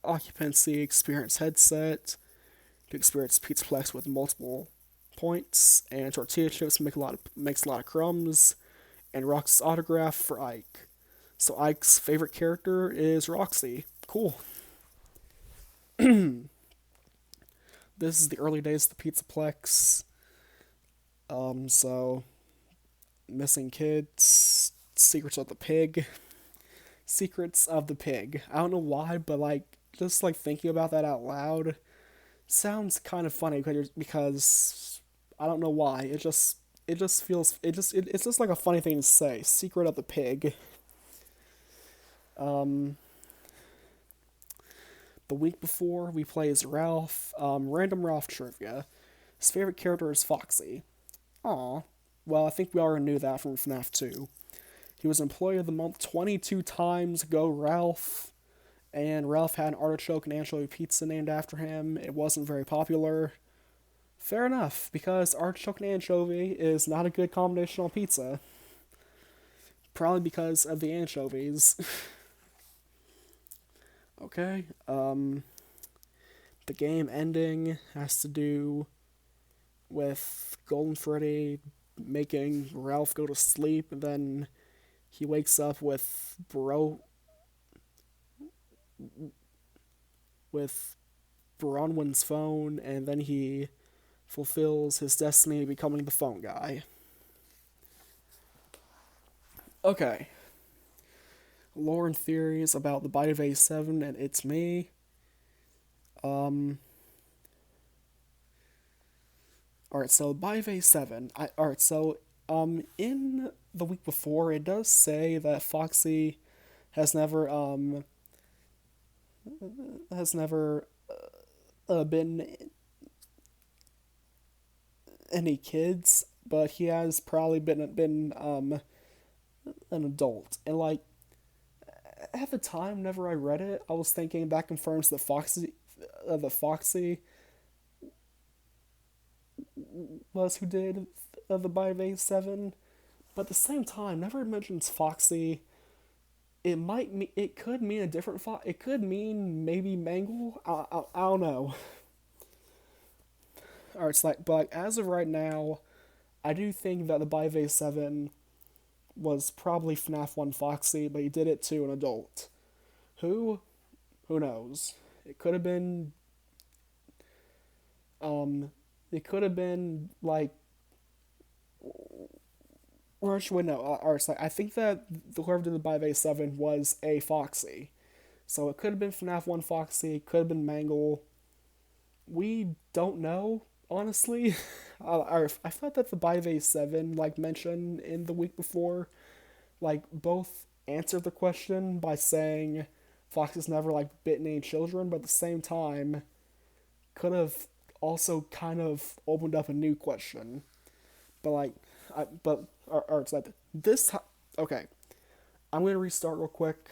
occupancy experience headset to experience Pizzaplex with multiple points, and tortilla chips makes a lot of crumbs, and Roxy's autograph for Ike. So Ike's favorite character is Roxy. Cool. This is the early days of the Pizzaplex. So missing kids, secrets of the pig. Secrets of the pig. I don't know why, but just thinking about that out loud sounds kind of funny because I don't know why. It's just like a funny thing to say. Secret of the pig. The week before, we play as Ralph. Random Ralph trivia. His favorite character is Foxy. Aw. Well, I think we already knew that from FNAF 2. He was Employee of the Month 22 times. Go Ralph. And Ralph had an artichoke and anchovy pizza named after him. It wasn't very popular. Fair enough, because artichoke and anchovy is not a good combination on pizza. Probably because of the anchovies. Okay, the game ending has to do with Golden Freddy making Ralph go to sleep, and then he wakes up with Bronwyn's phone, and then he fulfills his destiny becoming the phone guy. Okay, lore and theories about the Bite of A7 and It's Me. Um, alright, so Bite of A7. Alright, so in the week before, it does say that Foxy has never been any kids, but he has probably been an adult. And like at the time, whenever I read it, I was thinking that confirms that Foxy was who did the By Bay 7. But at the same time, never mentions Foxy. It could mean a different Fox. It could mean maybe Mangle. I don't know. Or it's like, but like, as of right now, I do think that the By Bay 7 was probably FNAF 1 Foxy, but he did it to an adult. Who? Who knows? It could have been. Um, it could have been like. Or actually, no. Or it's like I think that whoever did the By Bay 7 was a Foxy, so it could have been FNAF 1 Foxy. Could have been Mangle. We don't know, honestly. I thought that the By Bay 7, like mentioned in the week before, like both answered the question by saying Fox has never like bitten any children, but at the same time could have also kind of opened up a new question. But like, or it's like this. Okay, I'm gonna restart real quick.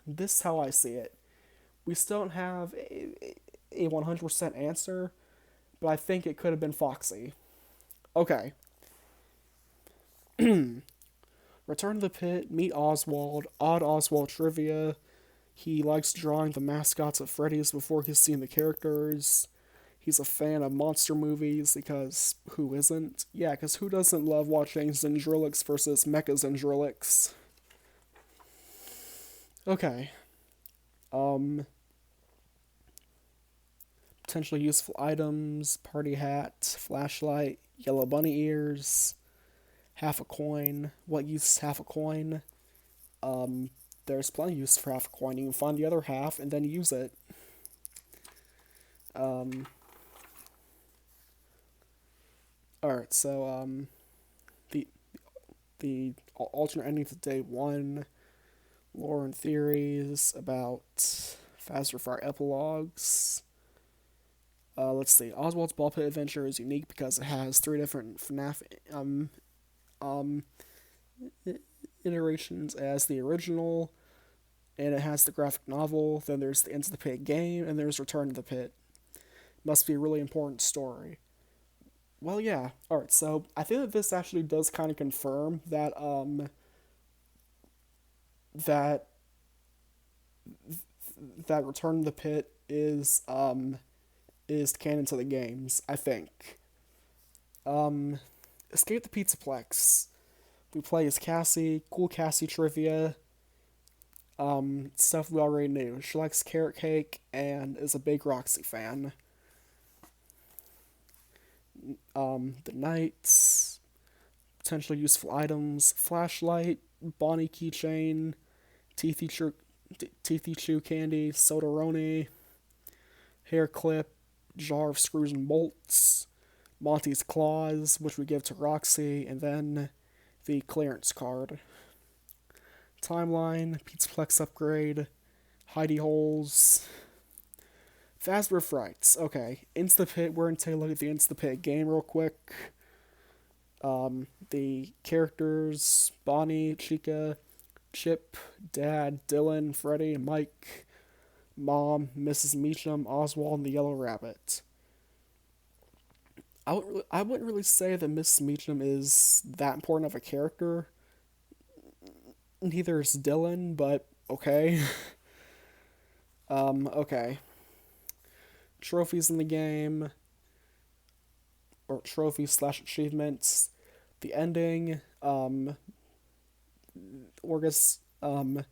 This is how I see it. We still don't have a 100% answer, but I think it could have been Foxy. Okay. Return to the Pit, meet Oswald, odd Oswald trivia. He likes drawing the mascots of Freddy's before he's seen the characters. He's a fan of monster movies because who isn't? Yeah, because who doesn't love watching Zendrillix versus Mecha Zendrillix? Okay. Um, Potentially useful items, party hat, flashlight, yellow bunny ears, half a coin. What use is half a coin? Um, there's plenty of use for half a coin. You can find the other half and then use it. Um, Alright, so the the alternate ending to day one, lore and theories about Faster Fire epilogues. Let's see. Oswald's Ball Pit Adventure is unique because it has three different FNAF um, iterations as the original, and it has the graphic novel. Then there's the Into the Pit game, and there's Return to the Pit. Must be a really important story. Well, yeah. All right. So I think that this actually does kind of confirm that that Return to the Pit is canon to the games. I think. Escape the Pizzaplex. We play as Cassie. Cool Cassie trivia. Stuff we already knew. She likes carrot cake and is a big Roxy fan. The Knights, potentially useful items, flashlight, Bonnie keychain, teethy chew candy, Sodaroni, hair clip, jar of screws and bolts, Monty's claws, which we give to Roxy, and then the clearance card. Timeline, Pizzaplex upgrade, hidey holes, Fazbear Frights. Okay, Insta Pit. We're going to take a look at the Insta Pit game real quick. The characters: Bonnie, Chica, Chip, Dad, Dylan, Freddy, Mike, Mom, Mrs. Meacham, Oswald, and the Yellow Rabbit. I wouldn't really say that Mrs. Meacham is that important of a character, Neither is Dylan, but okay. Okay. Trophies in the game, or trophies slash achievements. The ending, or guess, the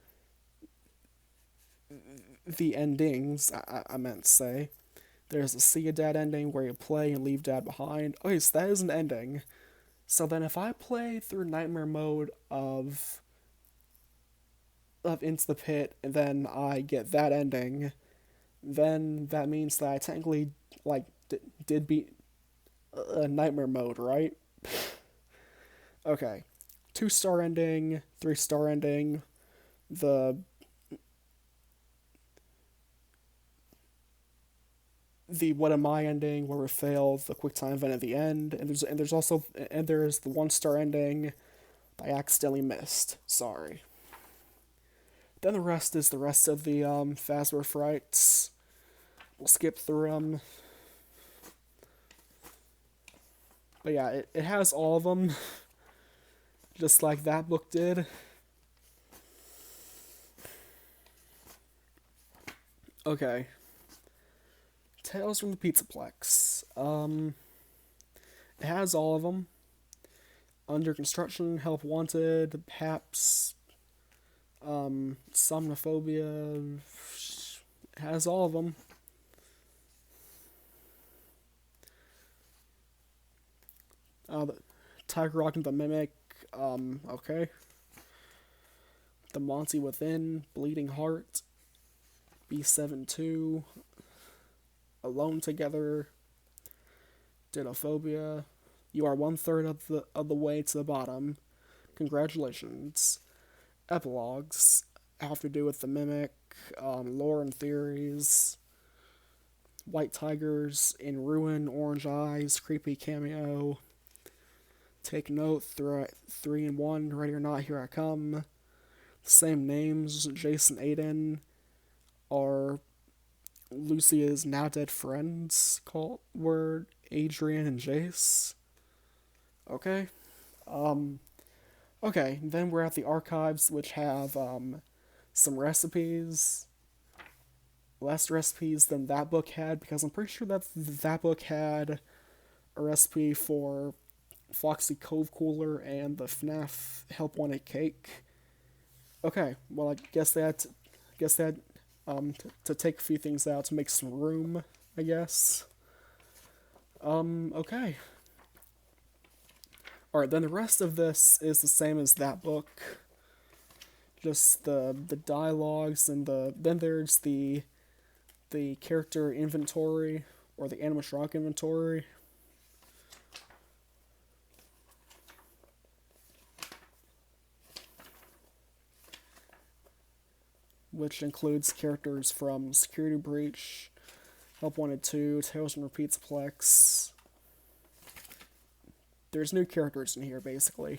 endings, I meant to say. There's a See a Dad ending where you play and leave Dad behind. Okay, so that is an ending. So then if I play through nightmare mode of Into the Pit and then I get that ending, then that means that I technically like did beat nightmare mode, right? Okay. 2-star ending, 3-star ending, the what am I ending where we fail the quick time event at the end, and there's the 1-star ending I accidentally missed. Sorry. Then the rest is the rest of the Phasma frights. We'll skip through them. But yeah, it has all of them, just like that book did. Okay. Tales from the Pizzaplex. It has all of them. Under construction, help wanted, PAPS, somnophobia. It has all of them. The Tiger Rock and the Mimic. Okay. The Monty Within, Bleeding Heart, B72, Alone Together, Dittophobia. You are 1/3 of the way to the bottom. Congratulations. Epilogues have to do with the Mimic, lore and theories. White Tigers, In Ruin, Orange Eyes, Creepy Cameo. Take note, 3 and 1, Ready or Not, Here I Come. Same names, Jason Aiden, are Lucia's now dead friends were Adrian and Jace. Okay. Okay, then we're at the archives, which have some recipes. Less recipes than that book had, because I'm pretty sure that book had a recipe for Foxy Cove Cooler and the FNAF Help Wanted Cake. Okay, well I guess that to take a few things out to make some room, I guess. Okay. Alright, then the rest of this is the same as that book. Just the dialogues and then there's the character inventory, or the animatronic inventory. Which includes characters from Security Breach, Help Wanted 2, Tales from the Pizzaplex. There's new characters in here, basically.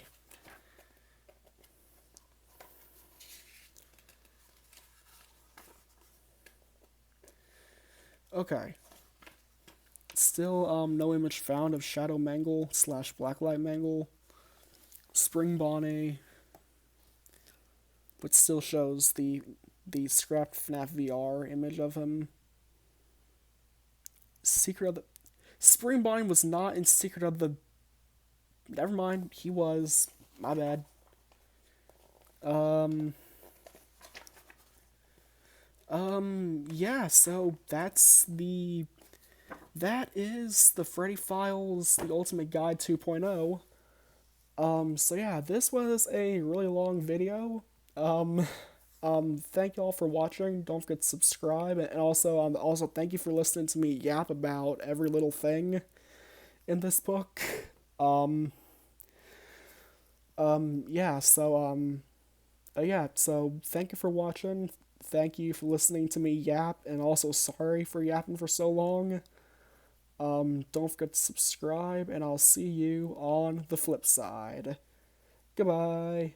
Okay. Still, no image found of Shadow Mangle / Blacklight Mangle. Spring Bonnie, which still shows the scrapped FNAF VR image of him. Secret of the... Spring Bonnie was not in Secret of the... Never mind, he was. My bad. Yeah, so that is the Freddy Files, The Ultimate Guide 2.0. So yeah, this was a really long video. Thank y'all for watching. Don't forget to subscribe, and also thank you for listening to me yap about every little thing in this book. Yeah, so thank you for watching. Thank you for listening to me yap, and also sorry for yapping for so long. Don't forget to subscribe, and I'll see you on the flip side. Goodbye.